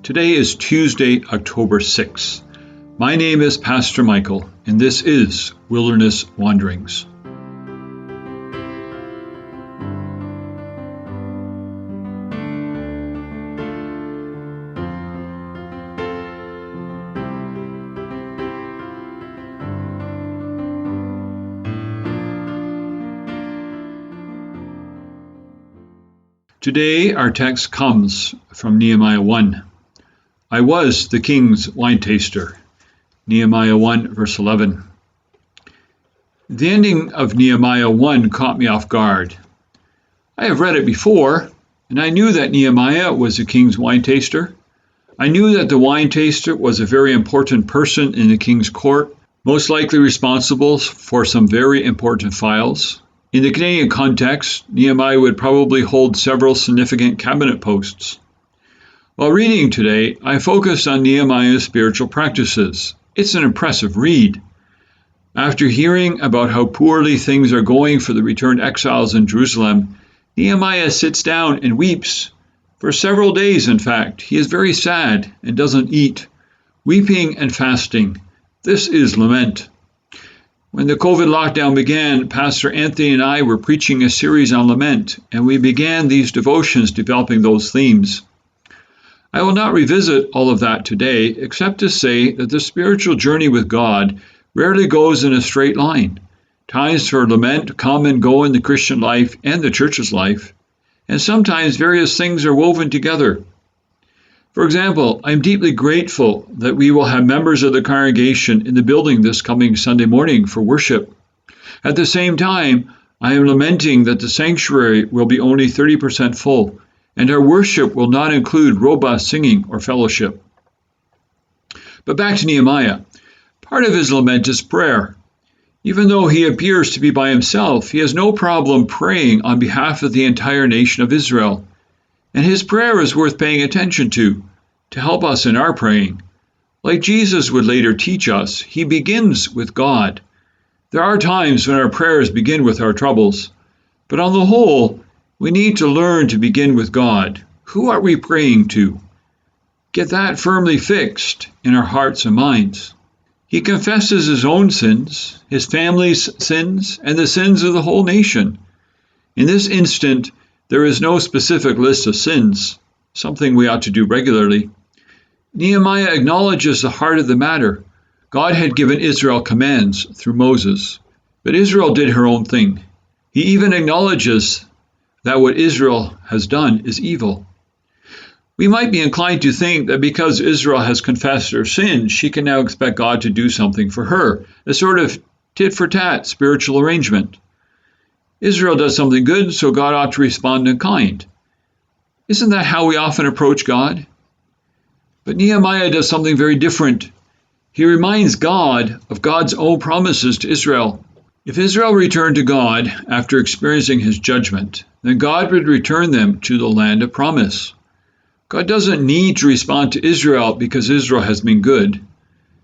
Today is Tuesday, October 6th. My name is Pastor Michael, and this is Wilderness Wanderings. Today our text comes from Nehemiah 1. I was the king's wine taster. Nehemiah 1 verse 11. The ending of Nehemiah 1 caught me off guard. I have read it before, and I knew that Nehemiah was the king's wine taster. I knew that the wine taster was a very important person in the king's court, most likely responsible for some very important files. In the Canadian context, Nehemiah would probably hold several significant cabinet posts. While reading today, I focused on Nehemiah's spiritual practices. It's an impressive read. After hearing about how poorly things are going for the returned exiles in Jerusalem, Nehemiah sits down and weeps. For several days, in fact, he is very sad and doesn't eat, weeping and fasting. This is lament. When the COVID lockdown began, Pastor Anthony and I were preaching a series on lament, and we began these devotions developing those themes. I will not revisit all of that today, except to say that the spiritual journey with God rarely goes in a straight line. Times for lament come and go in the Christian life and the church's life, and sometimes various things are woven together. For example, I am deeply grateful that we will have members of the congregation in the building this coming Sunday morning for worship. At the same time, I am lamenting that the sanctuary will be only 30% full, and our worship will not include robust singing or fellowship. But back to Nehemiah. Part of his lament is prayer. Even though he appears to be by himself, he has no problem praying on behalf of the entire nation of Israel. And his prayer is worth paying attention to help us in our praying. Like Jesus would later teach us, he begins with God. There are times when our prayers begin with our troubles, but on the whole, we need to learn to begin with God. Who are we praying to? Get that firmly fixed in our hearts and minds. He confesses his own sins, his family's sins, and the sins of the whole nation. In this instant, there is no specific list of sins, something we ought to do regularly. Nehemiah acknowledges the heart of the matter. God had given Israel commands through Moses, but Israel did her own thing. He even acknowledges that what Israel has done is evil. We might be inclined to think that because Israel has confessed her sins, she can now expect God to do something for her, a sort of tit-for-tat spiritual arrangement. Israel does something good, so God ought to respond in kind. Isn't that how we often approach God? But Nehemiah does something very different. He reminds God of God's own promises to Israel. If Israel returned to God after experiencing his judgment, then God would return them to the land of promise. God doesn't need to respond to Israel because Israel has been good.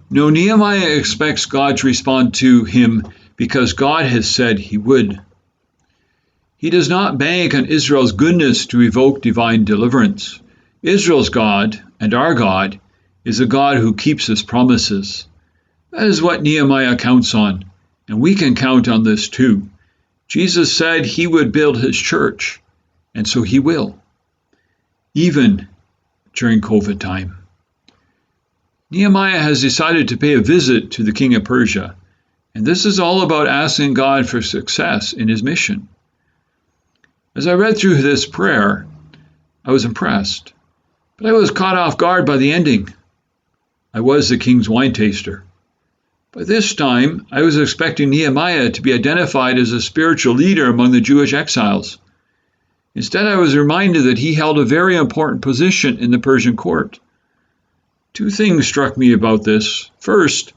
No, Nehemiah expects God to respond to him because God has said he would. He does not bank on Israel's goodness to evoke divine deliverance. Israel's God, and our God, is a God who keeps his promises. That is what Nehemiah counts on, and we can count on this too. Jesus said he would build his church, and so he will, even during COVID time. Nehemiah has decided to pay a visit to the king of Persia, and this is all about asking God for success in his mission. As I read through this prayer, I was impressed, but I was caught off guard by the ending. I was the king's wine taster. By this time, I was expecting Nehemiah to be identified as a spiritual leader among the Jewish exiles. Instead, I was reminded that he held a very important position in the Persian court. Two things struck me about this. First,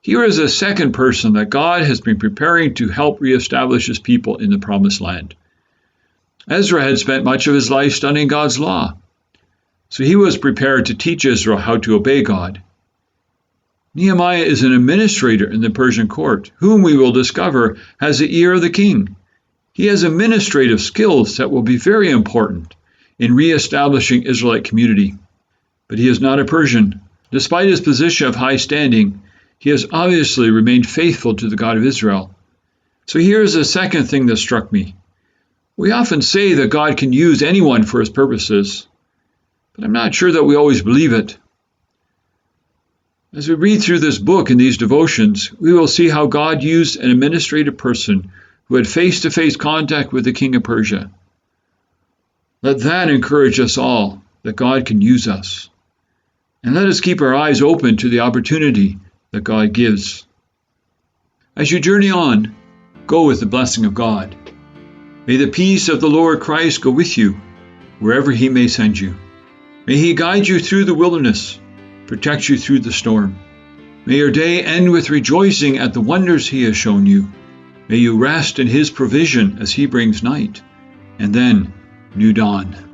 here is a second person that God has been preparing to help reestablish his people in the Promised Land. Ezra had spent much of his life studying God's law, so he was prepared to teach Israel how to obey God. Nehemiah is an administrator in the Persian court, whom we will discover has the ear of the king. He has administrative skills that will be very important in reestablishing Israelite community. but he is not a Persian. Despite his position of high standing, he has obviously remained faithful to the God of Israel. So here's the second thing that struck me. We often say that God can use anyone for his purposes, but I'm not sure that we always believe it. As we read through this book and these devotions, we will see how God used an administrative person who had face-to-face contact with the king of Persia. Let that encourage us all, that God can use us. And let us keep our eyes open to the opportunity that God gives. As you journey on, go with the blessing of God. May the peace of the Lord Christ go with you, wherever he may send you. May he guide you through the wilderness, protect you through the storm. May your day end with rejoicing at the wonders he has shown you. May you rest in his provision as he brings night, and then new dawn.